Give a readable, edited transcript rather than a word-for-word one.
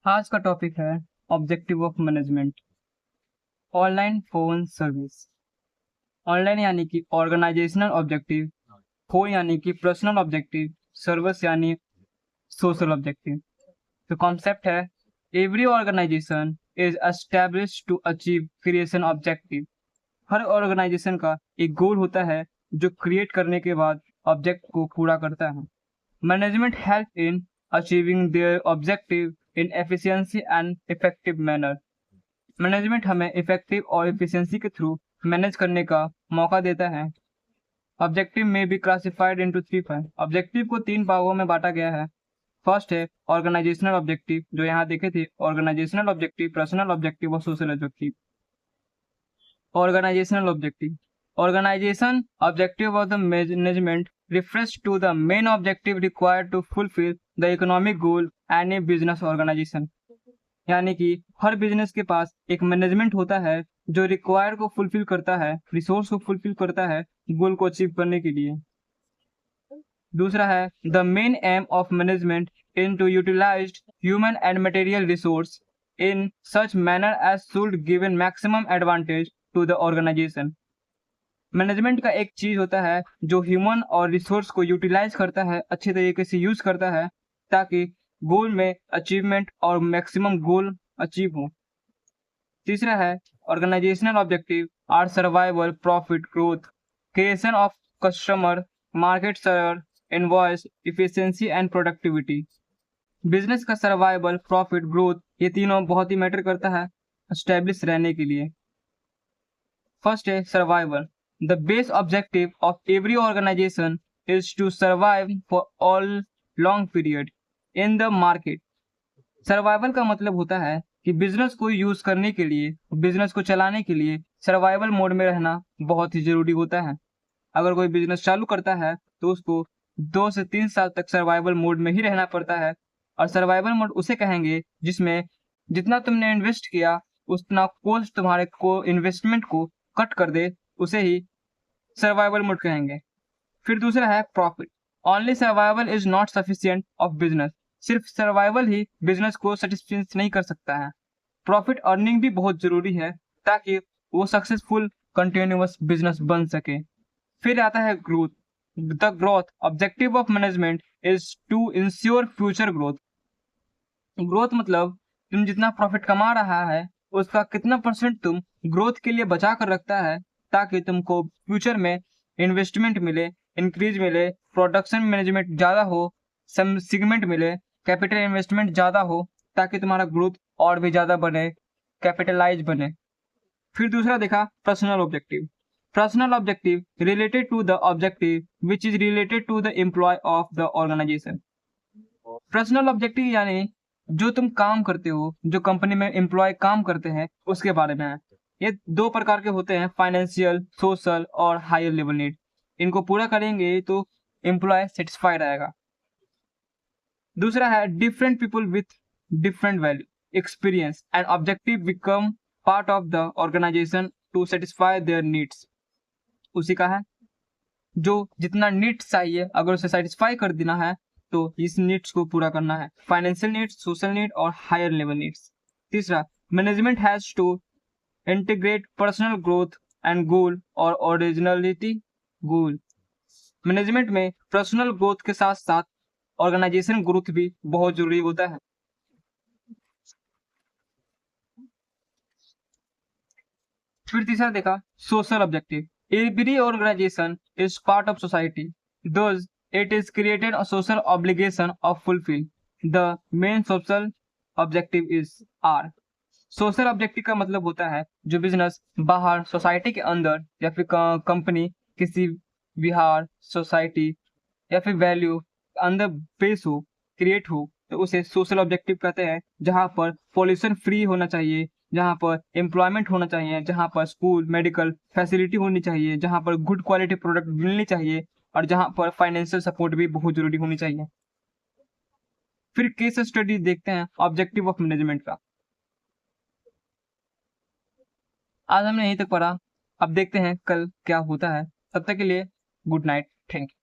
आज का टॉपिक है objective of management. Online phone service. Online यानी कि ऑर्गेनाइजेशनल ऑब्जेक्टिव, फोन यानी कि पर्सनल ऑब्जेक्टिव, सर्विस यानी सोशल ऑब्जेक्टिव। तो कॉन्सेप्ट है every organisation is established to achieve creation objective. हर ऑर्गेनाइजेशन का एक गोल होता है जो क्रिएट करने के बाद ऑब्जेक्ट को पूरा करता है। Management help in achieving their objective in efficiency and effective manner. Management हमें इफेक्टिव और एफिशिएंसी के थ्रू मैनेज करने का मौका देता है। ऑब्जेक्टिव में भी classified into three part. Objective को तीन भागों में बांटा गया है। फर्स्ट है ऑर्गेनाइजेशनल ऑब्जेक्टिव, जो यहाँ देखे थे, ऑर्गेनाइजेशनल ऑब्जेक्टिव, पर्सनल ऑब्जेक्टिव और social objective. Organisational objective. Organisation objective of the management refers to the main objective required to fulfill the economic goal and a business organization। यानी कि हर business के पास एक management होता है जो रिक्वायर्ड को fulfil करता है, रिसोर्स को फुलफिल करता है गोल को अचीव करने के लिए। दूसरा है the main aim of management in to utilise human and material resource in such manner as should given maximum advantage to the organisation. Management का एक चीज होता है जो ह्यूमन और रिसोर्स को यूटिलाइज करता है, अच्छे तरीके से यूज करता है ताकि गोल में अचीवमेंट और मैक्सिमम गोल अचीव हो। तीसरा है organisational objective are survival, profit, growth, creation of customer, market share, invoice, efficiency and productivity. Business का सर्वाइवल, प्रॉफिट, ग्रोथ, ये तीनों बहुत ही मैटर करता है एस्टेब्लिश रहने के लिए। फर्स्ट है survival. The base objective of every organization is to survive for all long period in the market। Survival का मतलब होता है कि बिजनेस को यूज करने के लिए, बिजनेस को चलाने के लिए सर्वाइवल मोड में रहना बहुत ही जरूरी होता है। अगर कोई बिजनेस चालू करता है तो उसको 2 से 3 साल तक सर्वाइवल मोड में ही रहना पड़ता है। और सर्वाइवल मोड उसे कहेंगे जिसमें जितना तुमने इन्वेस्ट किया उतना कॉस्ट तुम्हारे को इन्वेस्टमेंट को कट कर दे, उसे ही सर्वाइवल मोड कहेंगे। फिर दूसरा है profit. Only survival is not sufficient of business. सिर्फ सर्वाइवल ही बिजनेस को सेटिस्फाई नहीं कर सकता है, प्रॉफिट अर्निंग भी बहुत जरूरी है ताकि वो सक्सेसफुल कंटिन्यूअस बिजनेस बन सके। फिर आता है growth. The growth objective of management is to ensure future growth. Growth मतलब तुम जितना प्रॉफिट कमा रहा है उसका कितना परसेंट तुम ग्रोथ के लिए बचा कर रखता है ताकि तुमको फ्यूचर में इन्वेस्टमेंट मिले, इंक्रीज मिले, प्रोडक्शन मैनेजमेंट ज़्यादा हो, सेगमेंट मिले, कैपिटल इन्वेस्टमेंट ज़्यादा हो ताकि तुम्हारा ग्रोथ और भी ज़्यादा बने, कैपिटलाइज बने। फिर दूसरा देखा personal objective. Personal objective related to the objective which is related to the employ of the organisation. Personal objective यानी जो तुम काम करते हो, जो कंपनी में एम्प्लॉय काम करते हैं उसके बारे में है। ये दो प्रकार के होते हैं, फाइनेंशियल, सोशल और हायर लेवल नीड। इनको पूरा करेंगे तो एम्प्लॉय सेटिस्फाइड रहेगा। दूसरा है different people with different value, experience and objective become part of the organisation to satisfy their needs. उसी का है जो जितना नीड्स चाहिए अगर उसे सेटिस्फाई कर देना है तो इस नीड्स को पूरा करना है, फाइनेंशियल नीड्स, सोशल नीड और हायर लेवल नीड्स। तीसरा management has to integrate personal growth and goal और ओरिजिनलिटी गोल। मैनेजमेंट में पर्सनल ग्रोथ के साथ साथ ऑर्गेनाइजेशन ग्रोथ भी बहुत जरूरी होता है। फिर तीसरा देखा social objective. Every organisation is part of society, those it is created a social obligation of fulfill the main social objective is are। Social objective का मतलब होता है जो बिजनेस बाहर सोसाइटी के अंदर या फिर कंपनी किसी विहार, सोसाइटी या फिर वैल्यू अंदर बेस हो, क्रिएट हो, तो उसे सोशल ऑब्जेक्टिव कहते हैं। जहां पर पॉल्यूशन फ्री होना चाहिए, जहां पर एम्प्लॉयमेंट होना चाहिए, जहां पर स्कूल मेडिकल फैसिलिटी होनी चाहिए, जहां पर गुड क्वालिटी प्रोडक्ट मिलनी चाहिए और जहां पर फाइनेंशियल सपोर्ट भी बहुत जरूरी होनी चाहिए। फिर केस स्टडी देखते हैं ऑब्जेक्टिव ऑफ मैनेजमेंट का। आज हमने यहीं तक पढ़ा, अब देखते हैं कल क्या होता है। तब तक के लिए गुड नाइट, थैंक यू।